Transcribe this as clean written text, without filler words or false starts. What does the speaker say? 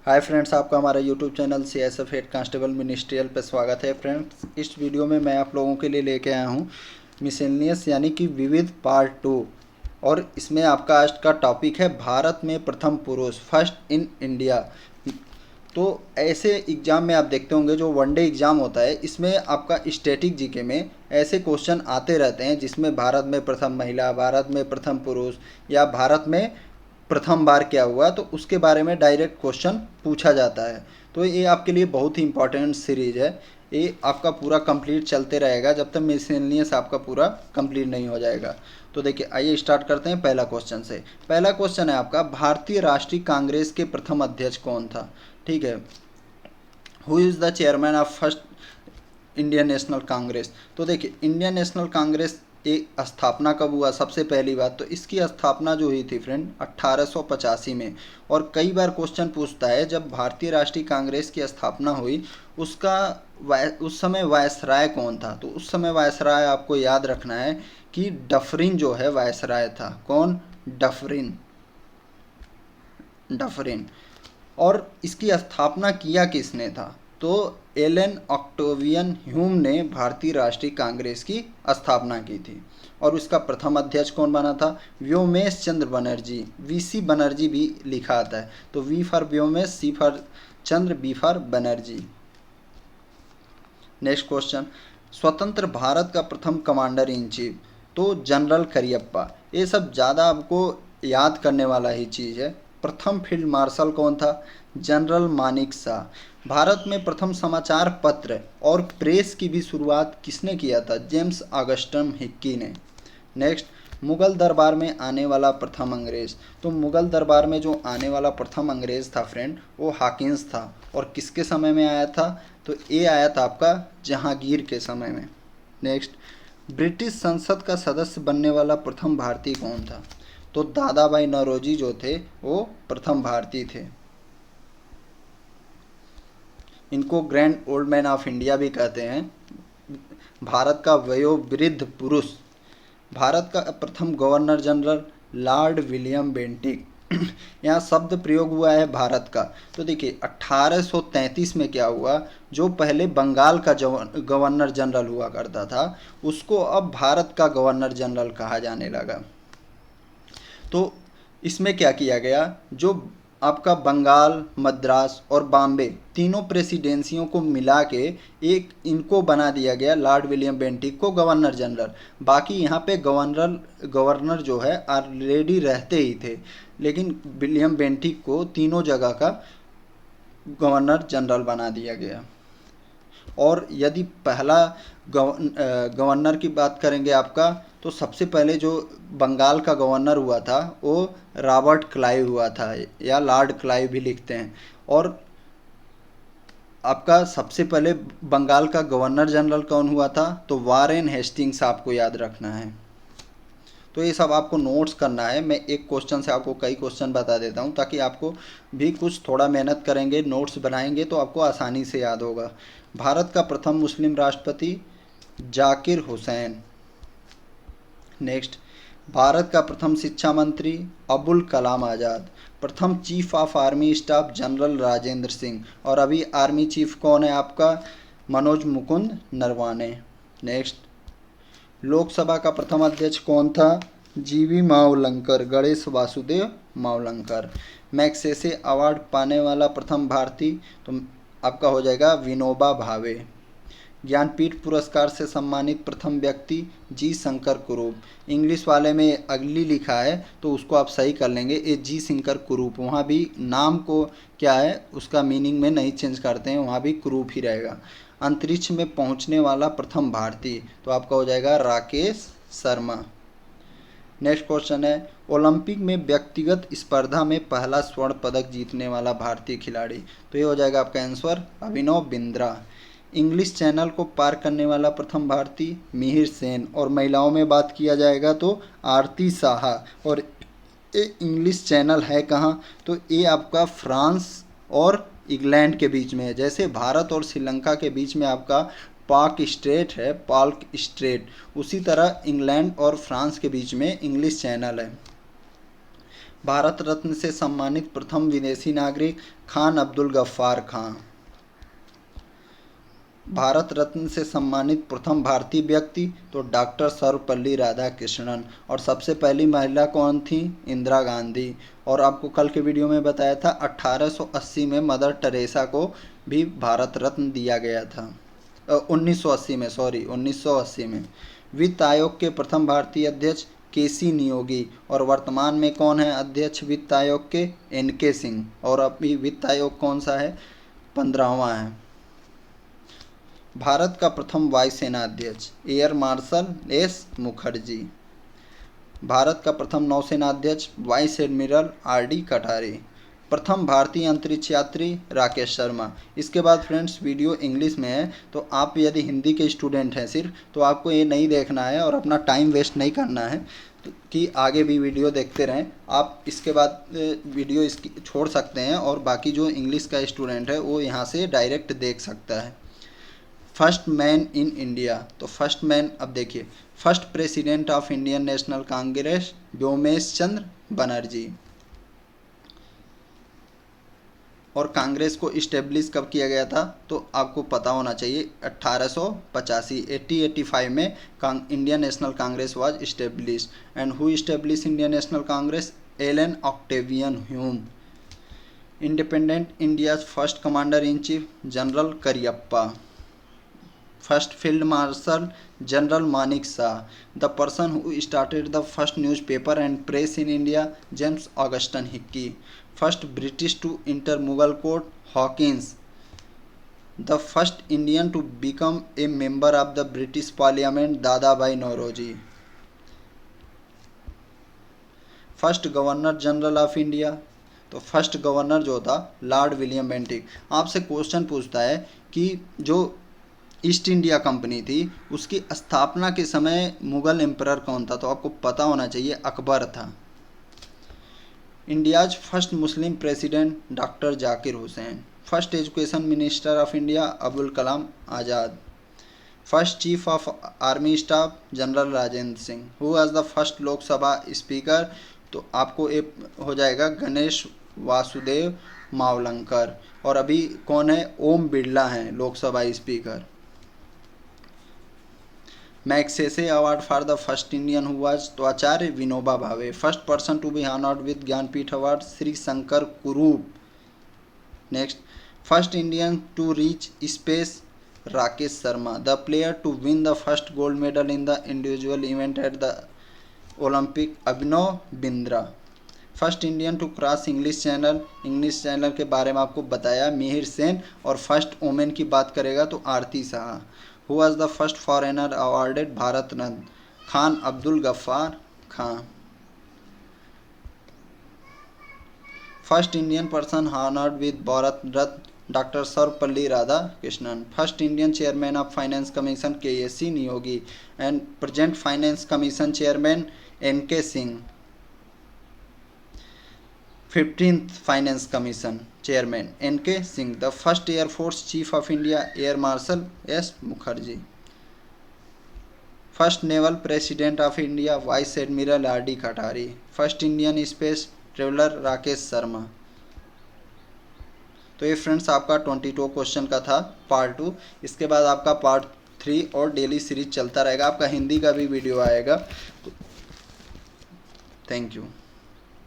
Hi friends, आपका हमारा YouTube channel CSF head constable ministerial पे स्वागत है। फ्रेंड्स, इस वीडियो में मैं आप लोगों के लिए लेके आया हूँ मिसेलिनियस यानी कि विविध पार्ट 2। और इसमें आपका आज का टॉपिक है भारत में प्रथम पुरुष, फर्स्ट इन इंडिया। तो ऐसे एग्ज़ाम में आप देखते होंगे जो वनडे एग्ज़ाम होता है, इसमें आपका स्टैटिक जीके में ऐसे क्वेश्चन आते रहते हैं जिसमें भारत में प्रथम महिला, भारत में प्रथम पुरुष या भारत में प्रथम बार क्या हुआ, तो उसके बारे में डायरेक्ट क्वेश्चन पूछा जाता है। तो ये आपके लिए बहुत ही इंपॉर्टेंट सीरीज है। ये आपका पूरा कंप्लीट चलते रहेगा जब तक मिसलेनियस आपका पूरा कंप्लीट नहीं हो जाएगा। तो देखिए, आइए स्टार्ट करते हैं पहला क्वेश्चन से। पहला क्वेश्चन है आपका, भारतीय राष्ट्रीय कांग्रेस के प्रथम अध्यक्ष कौन था? ठीक है, who is the chairman of first Indian National Congress? तो देखिए, इंडियन नेशनल कांग्रेस एक स्थापना कब हुआ? सबसे पहली बात तो इसकी स्थापना जो हुई थी फ्रेंड 1885 में। और कई बार क्वेश्चन पूछता है जब भारतीय राष्ट्रीय कांग्रेस की स्थापना हुई उसका उस समय वायसराय कौन था? तो उस समय वायसराय आपको याद रखना है कि डफरिन जो है वायसराय था। कौन? डफरिन। डफरिन। और इसकी स्थापना किया किसने था? तो एलन ऑक्टेवियन ह्यूम ने भारतीय राष्ट्रीय कांग्रेस की स्थापना की थी। और उसका प्रथम अध्यक्ष कौन बना था? व्योमेश चंद्र बनर्जी। वीसी बनर्जी भी लिखा आता है, तो V for Vyomesh, C for Chandra, B for Banerjee. Next question, स्वतंत्र भारत का प्रथम कमांडर इन चीफ? तो जनरल करियप्पा। ये सब ज़्यादा आपको याद करने वाला ही चीज़ है। प्रथम फील्ड मार्शल कौन था? जनरल मानिक शाह। भारत में प्रथम समाचार पत्र और प्रेस की भी शुरुआत किसने किया था? जेम्स ऑगस्टन हिक्की ने। नेक्स्ट, मुगल दरबार में आने वाला प्रथम अंग्रेज? तो मुगल दरबार में जो आने वाला प्रथम अंग्रेज था फ्रेंड, वो हाकिंस था। और किसके समय में आया था? तो ये आया था आपका जहांगीर के समय में। नेक्स्ट, ब्रिटिश संसद का सदस्य बनने वाला प्रथम भारतीय कौन था? तो दादा भाई नौरोजी जो थे वो प्रथम भारतीय थे। इनको grand old man of India भी कहते हैं। भारत का वयोवृद्ध पुरुष। भारत का प्रथम governor general Lord William Bentinck. यहाँ शब्द प्रयोग हुआ है भारत का। तो देखिए, 1833 में क्या हुआ, जो पहले बंगाल का गवर्नर जनरल हुआ करता था उसको अब भारत का गवर्नर जनरल कहा जाने लगा। तो इसमें क्या किया गया, जो आपका बंगाल, मद्रास और बॉम्बे तीनों प्रेसिडेंसियों को मिला के एक इनको बना दिया गया, लॉर्ड विलियम बेंटिक को गवर्नर जनरल। बाकी यहाँ पे गवर्नर जो है ऑलरेडी रहते ही थे, लेकिन विलियम बेंटिक को तीनों जगह का गवर्नर जनरल बना दिया गया। और यदि पहला गवर्नर की बात करेंगे आपका, तो सबसे पहले जो बंगाल का गवर्नर हुआ था वो रॉबर्ट क्लाइव हुआ था, या लॉर्ड क्लाइव भी लिखते हैं। और आपका सबसे पहले बंगाल का गवर्नर जनरल कौन हुआ था? तो वारेन हेस्टिंग्स आपको याद रखना है। तो ये सब आपको नोट्स करना है। मैं एक क्वेश्चन से आपको कई क्वेश्चन बता देता हूँ ताकि आपको भी कुछ थोड़ा मेहनत करेंगे, नोट्स बनाएंगे तो आपको आसानी से याद होगा। भारत का प्रथम मुस्लिम राष्ट्रपति जाकिर हुसैन। नेक्स्ट, भारत का प्रथम शिक्षा मंत्री अबुल कलाम आज़ाद। प्रथम chief of army staff general Rajendra Singh. और अभी आर्मी चीफ कौन है आपका? मनोज मुकुंद नरवाने। नेक्स्ट, लोकसभा का प्रथम अध्यक्ष कौन था? जीवी मावलंकर, गणेश वासुदेव मावलंकर। मैग्सेसे अवार्ड पाने वाला प्रथम भारतीय तो आपका हो जाएगा विनोबा भावे। ज्ञानपीठ पुरस्कार से सम्मानित प्रथम व्यक्ति जी शंकर कुरूप। इंग्लिश वाले में अगली लिखा है तो उसको आप सही कर लेंगे, ये जी शंकर कुरूप। वहाँ भी नाम को क्या है उसका मीनिंग में नहीं चेंज करते हैं, वहाँ भी कुरूप ही रहेगा। अंतरिक्ष में पहुँचने वाला प्रथम भारतीय तो आपका हो जाएगा राकेश शर्मा। नेक्स्ट क्वेश्चन है, ओलंपिक में व्यक्तिगत स्पर्धा में पहला स्वर्ण पदक जीतने वाला भारतीय खिलाड़ी? तो ये हो जाएगा आपका answer Abhinav Bindra. English channel को पार करने वाला प्रथम भारतीय मिहिर सेन। और महिलाओं में बात किया जाएगा तो आरती साहा। और ये इंग्लिश चैनल है कहाँ? तो ये आपका फ्रांस और इंग्लैंड के बीच में है। जैसे भारत और श्रीलंका के बीच में आपका पाक स्ट्रेट है, पाल्क स्ट्रेट, उसी तरह इंग्लैंड और फ्रांस के बीच में इंग्लिश चैनल है। भारत रत्न से सम्मानित प्रथम विदेशी नागरिक खान अब्दुल गफ्फार खां। भारत रत्न से सम्मानित प्रथम भारतीय व्यक्ति तो डॉक्टर सर्वपल्ली राधाकृष्णन। और सबसे पहली महिला कौन थी? इंदिरा गांधी। और आपको कल के वीडियो में बताया था 1880 में मदर टेरेसा को भी भारत रत्न दिया गया था। 1980 में, सॉरी 1980 में। वित्त आयोग के प्रथम भारतीय अध्यक्ष केसी नियोगी। और वर्तमान में कौन है अध्यक्ष वित्त आयोग के? एन.के. सिंह। और अभी वित्त आयोग कौन सा है? 15वां है। भारत का प्रथम वायुसेना अध्यक्ष air marshal S Mukherjee. Bharat का प्रथम नौसेना अध्यक्ष वाइस एडमिरल आर.डी. कटारे। प्रथम भारतीय अंतरिक्ष यात्री राकेश शर्मा। इसके बाद फ्रेंड्स वीडियो इंग्लिश में है, तो आप यदि हिंदी के स्टूडेंट हैं सिर्फ, तो आपको ये नहीं देखना है और अपना टाइम वेस्ट नहीं करना है कि आगे भी वीडियो देखते रहें। आप इसके बाद वीडियो इसकी छोड़ सकते हैं और बाकी जो इंग्लिश का स्टूडेंट है वो यहाँ से डायरेक्ट देख सकता है। फर्स्ट मैन इन इंडिया, तो फर्स्ट मैन, अब देखिए, first president of Indian National Congress Womesh Chandra Bonnerjee. और कांग्रेस को इस्टेब्लिश कब किया गया था? तो आपको पता होना चाहिए 1885 में Indian National Congress was establish. And who establish Indian National Congress? Allan Octavian Hume. Independent India first commander in chief general Cariappa. First field marshal general Manek Shaw. The person who started the first newspaper and press in India? James Augustus Hicky. First British to enter Mughal court? Hawkins. The first Indian to become a member of the British parliament? Dadabhai Naoroji. First governor general of India? तो first governor जो था Lord William Bentinck. आपसे question पूछता है कि जो east India company थी उसकी स्थापना के समय मुगल एम्परर कौन था? तो आपको पता होना चाहिए अकबर था। India's first Muslim president doctor Zakir Hussain. First education minister of India Abul Kalam Azad. First chief of army staff general Rajendra Singh. Who was the first Lok Sabha speaker? तो आपको एक हो जाएगा गणेश वासुदेव मावलंकर। और अभी कौन है? ओम बिरला हैं Lok Sabha speaker. Magsaysay award for the first Indian who was? तो Acharya Vinoba Bhave. First person to be honoured with Jnanpith award? Shri Shankar Kurup. Next, first Indian to reach space? Rakesh Sharma. The player to win the first gold medal in the individual event at the Olympic? Abhinav Bindra. First Indian to cross English channel? English channel के बारे में आपको बताया मिहिर सेन। और first women की बात करेगा तो Arati Shah. Who was the first foreigner awarded Bharat Ratna? Khan Abdul Ghaffar Khan. First Indian person honoured with Bharat Ratna? Doctor Sarvepalli Radhakrishnan. First Indian chairman of finance commission? KSC. Neogy. And present finance commission chairman? NK. Singh. 15th finance commission chairman NK. Singh. The first air force chief of India? Air marshal S Mukherjee. First naval president of India? Vice admiral RD. Katari. First Indian space traveller? Rakesh Sharma. तो ये friends आपका 22 question का था part 2। इसके बाद आपका part 3 और daily series चलता रहेगा। आपका हिंदी का भी वीडियो आएगा। Thank you.